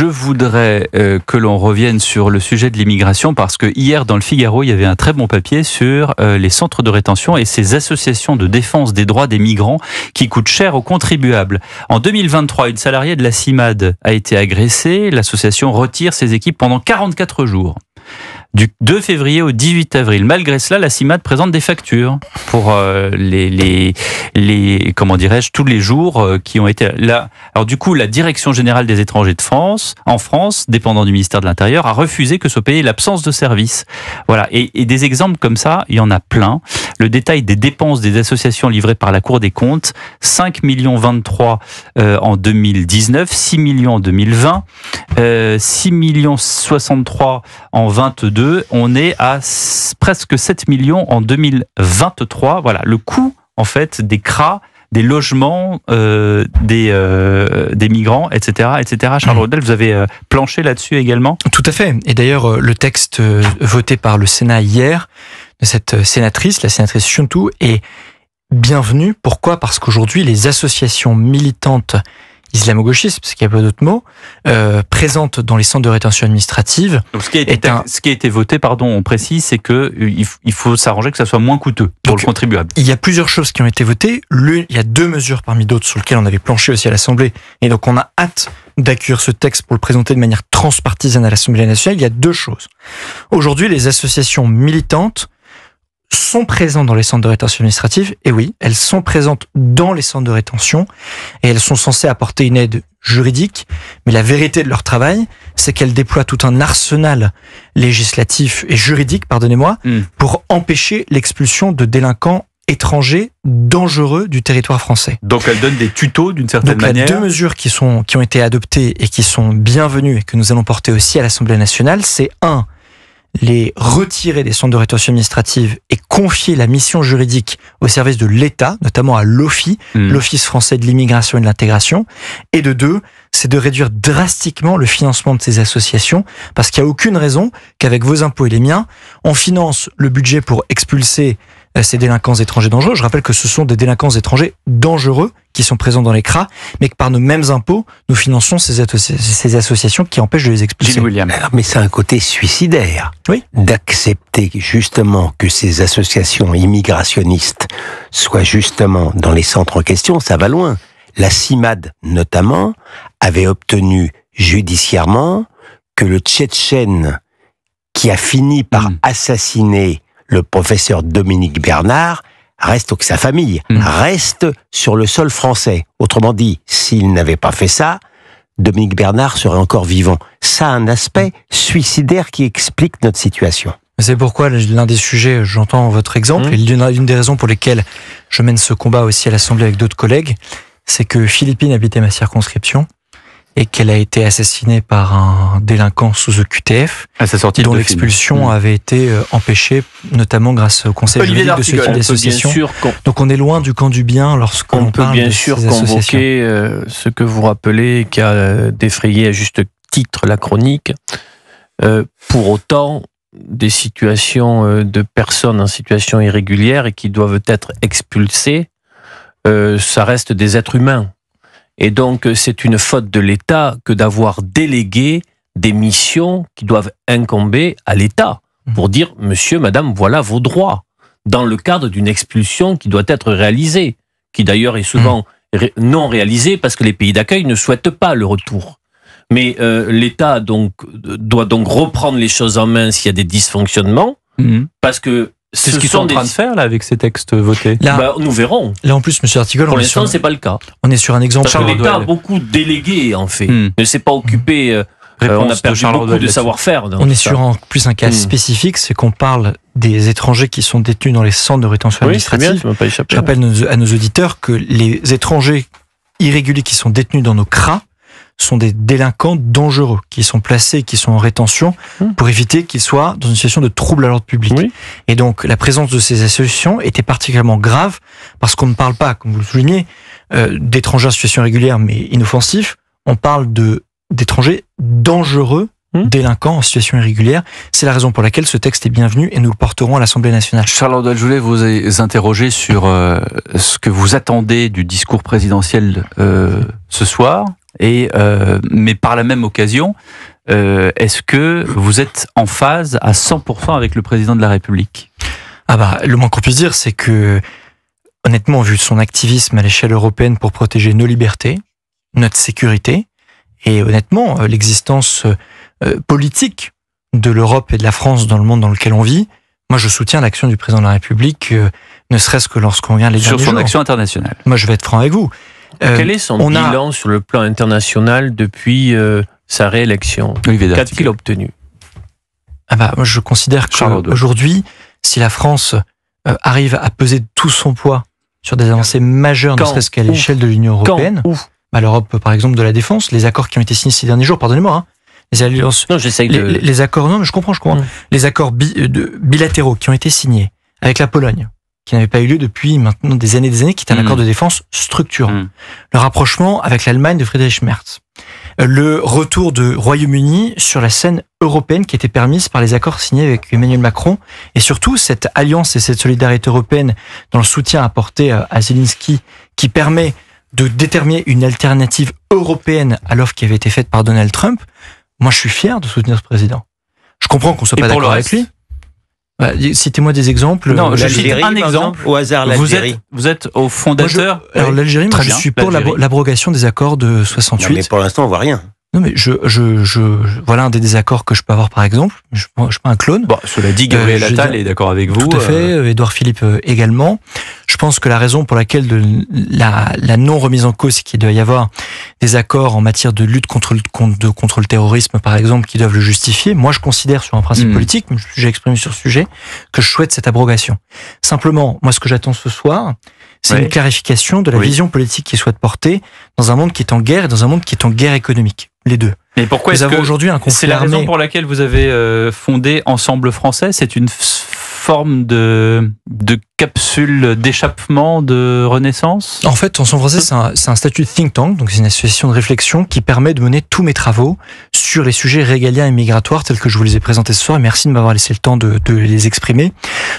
je voudrais que l'on revienne sur le sujet de l'immigration parce que hier dans le Figaro, il y avait un très bon papier sur les centres de rétention et ces associations de défense des droits des migrants qui coûtent cher aux contribuables. En 2023, une salariée de la CIMAD a été agressée. L'association retire ses équipes pendant 44 jours. Du 2 février au 18 avril. Malgré cela, la CIMAD présente des factures pour les comment dirais-je, tous les jours qui ont été là. Alors du coup, la Direction générale des étrangers de France, en France, dépendant du ministère de l'Intérieur, a refusé que soit payée l'absence de service. Voilà. Et des exemples comme ça, il y en a plein. Le détail des dépenses des associations livrées par la Cour des comptes, 5 millions 23 en 2019, 6 millions en 2020, 6 millions 63 en 22. On est à presque 7 millions en 2023. Voilà, le coût en fait des CRA, des logements, des migrants, etc., etc. Charles Rodel, vous avez planché là-dessus également. Tout à fait. Et d'ailleurs, le texte voté par le Sénat hier de cette sénatrice, la sénatrice Chuntou, est bienvenu. Pourquoi ? Parce qu'aujourd'hui, les associations militantes islamo-gauchistes, parce qu'il n'y a pas d'autres mots, présentes dans les centres de rétention administrative. Donc ce qui a été voté, pardon, on précise, c'est que il faut s'arranger que ça soit moins coûteux pour le contribuable. Il y a plusieurs choses qui ont été votées. Il y a 2 mesures parmi d'autres sur lesquelles on avait planché aussi à l'Assemblée. Et donc on a hâte d'accueillir ce texte pour le présenter de manière transpartisane à l'Assemblée nationale. Il y a 2 choses. Aujourd'hui, les associations militantes sont présentes dans les centres de rétention administrative, et oui, elles sont présentes dans les centres de rétention, et elles sont censées apporter une aide juridique, mais la vérité de leur travail, c'est qu'elles déploient tout un arsenal législatif et juridique, pour empêcher l'expulsion de délinquants étrangers dangereux du territoire français. Donc elles donnent des tutos d'une certaine manière. Donc, 2 mesures qui ont été adoptées et qui sont bienvenues et que nous allons porter aussi à l'Assemblée nationale, c'est 1, les retirer des centres de rétention administrative et confier la mission juridique au service de l'État, notamment à l'OFII, l'Office français de l'immigration et de l'intégration, et de 2, c'est de réduire drastiquement le financement de ces associations, parce qu'il n'y a aucune raison qu'avec vos impôts et les miens, on finance le budget pour expulser ces délinquants étrangers dangereux. Je rappelle que ce sont des délinquants étrangers dangereux qui sont présents dans les CRA, mais que par nos mêmes impôts, nous finançons ces associations qui empêchent de les expulser. Gilles William. Alors, mais c'est un côté suicidaire, oui, d'accepter justement que ces associations immigrationnistes soient justement dans les centres en question. Ça va loin. La CIMAD, notamment, avait obtenu judiciairement que le Tchétchène qui a fini par assassiner le professeur Dominique Bernard reste, que sa famille reste sur le sol français. Autrement dit, s'il n'avait pas fait ça, Dominique Bernard serait encore vivant. Ça a un aspect suicidaire qui explique notre situation. C'est pourquoi l'un des sujets, j'entends votre exemple, et l'une des raisons pour lesquelles je mène ce combat aussi à l'Assemblée avec d'autres collègues, c'est que Philippine habitait ma circonscription et qu'elle a été assassinée par un délinquant sous OQTF, à sa sortie dont l'expulsion avait été empêchée, notamment grâce au conseil juridique de ce type d'association. Donc on est loin du camp du bien lorsqu'on parle de ces associations. On peut bien sûr convoquer ce que vous rappelez, qui a défrayé à juste titre la chronique. Pour autant, des situations de personnes en situation irrégulière et qui doivent être expulsées, ça reste des êtres humains. Et donc, c'est une faute de l'État que d'avoir délégué des missions qui doivent incomber à l'État pour dire, monsieur, madame, voilà vos droits, dans le cadre d'une expulsion qui doit être réalisée, qui d'ailleurs est souvent non réalisée parce que les pays d'accueil ne souhaitent pas le retour. Mais l'État doit donc reprendre les choses en main s'il y a des dysfonctionnements, parce que c'est ce qu'ils sont en train de faire là avec ces textes votés. Là, nous verrons. Là en plus, Monsieur Artigol, pour l'instant, c'est pas le cas. On est sur un exemple. Parce que l'État a beaucoup délégué en fait, ne s'est pas occupé. On a perdu beaucoup de savoir-faire. On est sur en plus un cas spécifique, c'est qu'on parle des étrangers qui sont détenus dans les centres de rétention administrative. Bien, je rappelle à nos auditeurs que les étrangers irréguliers qui sont détenus dans nos CRA sont des délinquants dangereux, qui sont placés, qui sont en rétention, pour éviter qu'ils soient dans une situation de trouble à l'ordre public. Oui. Et donc, la présence de ces associations était particulièrement grave, parce qu'on ne parle pas, comme vous le soulignez, d'étrangers en situation régulière, mais inoffensifs. On parle d'étrangers dangereux, délinquants en situation irrégulière. C'est la raison pour laquelle ce texte est bienvenu et nous le porterons à l'Assemblée nationale. Charles Rodel, je voulais vous interroger sur ce que vous attendez du discours présidentiel ce soir. Mais par la même occasion, est-ce que vous êtes en phase à 100% avec le président de la République ? Le moins qu'on puisse dire, c'est que, honnêtement, vu son activisme à l'échelle européenne pour protéger nos libertés, notre sécurité, et honnêtement, l'existence politique de l'Europe et de la France dans le monde dans lequel on vit, moi je soutiens l'action du président de la République, ne serait-ce que lorsqu'on regarde les derniers jours. Sur son action internationale. Moi je vais être franc avec vous. Quel est son bilan sur le plan international depuis sa réélection ? Qu'a-t-il obtenu ? Moi je considère qu'aujourd'hui, si la France arrive à peser tout son poids sur des avancées majeures, ne serait-ce qu'à l'échelle de l'Union européenne, l'Europe par exemple de la défense, les accords qui ont été signés ces derniers jours, pardonnez-moi, les alliances, les accords, non mais je comprends. Les accords bilatéraux qui ont été signés avec la Pologne, qui n'avait pas eu lieu depuis maintenant des années, qui est un accord de défense structurant. Le rapprochement avec l'Allemagne de Friedrich Merz. Le retour du Royaume-Uni sur la scène européenne qui était permise par les accords signés avec Emmanuel Macron. Et surtout, cette alliance et cette solidarité européenne dans le soutien apporté à Zelensky qui permet de déterminer une alternative européenne à l'offre qui avait été faite par Donald Trump. Moi, je suis fier de soutenir ce président. Je comprends qu'on soit pas d'accord avec lui. Citez-moi des exemples. Non, je cite un exemple. Au hasard, l'Algérie. Vous êtes au fondateur. Alors l'Algérie, moi, je suis pour l'abrogation des accords de 68. Non, mais pour l'instant, on voit rien. Non, mais voilà un des désaccords que je peux avoir, par exemple. Je suis pas un clone. Cela dit, Gabriel Attal est d'accord avec vous. Tout à fait. Édouard Philippe également. Je pense que la raison pour laquelle la non-remise en cause, c'est qu'il doit y avoir des accords en matière de lutte contre le terrorisme, par exemple, qui doivent le justifier. Moi, je considère sur un principe politique, mais j'ai exprimé sur ce sujet, que je souhaite cette abrogation. Simplement, moi, ce que j'attends ce soir, c'est une clarification de la vision politique qui souhaite porter dans un monde qui est en guerre et dans un monde qui est en guerre économique. Les deux. Mais pourquoi nous avons aujourd'hui un conflit C'est la armé. raison pour laquelle vous avez fondé Ensemble Français. C'est une forme de capsule d'échappement de Renaissance ? En fait, Ensemble Français, c'est un statut de think tank, donc c'est une association de réflexion qui permet de mener tous mes travaux sur les sujets régaliens et migratoires tels que je vous les ai présentés ce soir. Et merci de m'avoir laissé le temps de les exprimer.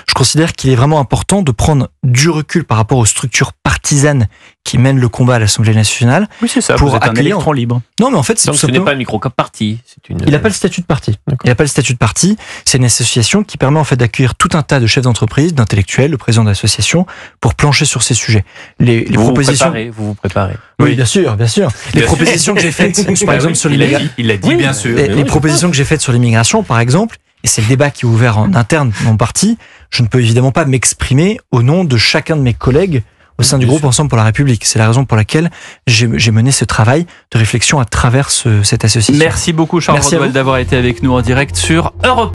Je considère qu'il est vraiment important de prendre du recul par rapport aux structures partisanes qui mènent le combat à l'Assemblée nationale. Oui, c'est ça. Pour vous êtes un électron libre. Non, mais en fait, c'est donc tout ce n'est pas un micro-parti. Il n'a pas le statut de parti. D'accord. Il n'a pas le statut de parti. C'est une association qui permet en fait d'accueillir tout un tas de chefs d'entreprise, d'intellectuels, le président d'association, pour plancher sur ces sujets. Les propositions. Vous vous préparez. Oui, bien sûr. Les propositions que j'ai faites, par exemple, sur l'immigration. Il l'a dit, bien sûr. Les propositions que j'ai faites sur l'immigration, par exemple, et c'est le débat qui est ouvert en interne dans mon parti, je ne peux évidemment pas m'exprimer au nom de chacun de mes collègues au sein du groupe Ensemble pour la République. C'est la raison pour laquelle j'ai mené ce travail de réflexion à travers cette association. Merci beaucoup, Charles Rodwell, d'avoir été avec nous en direct sur Europe.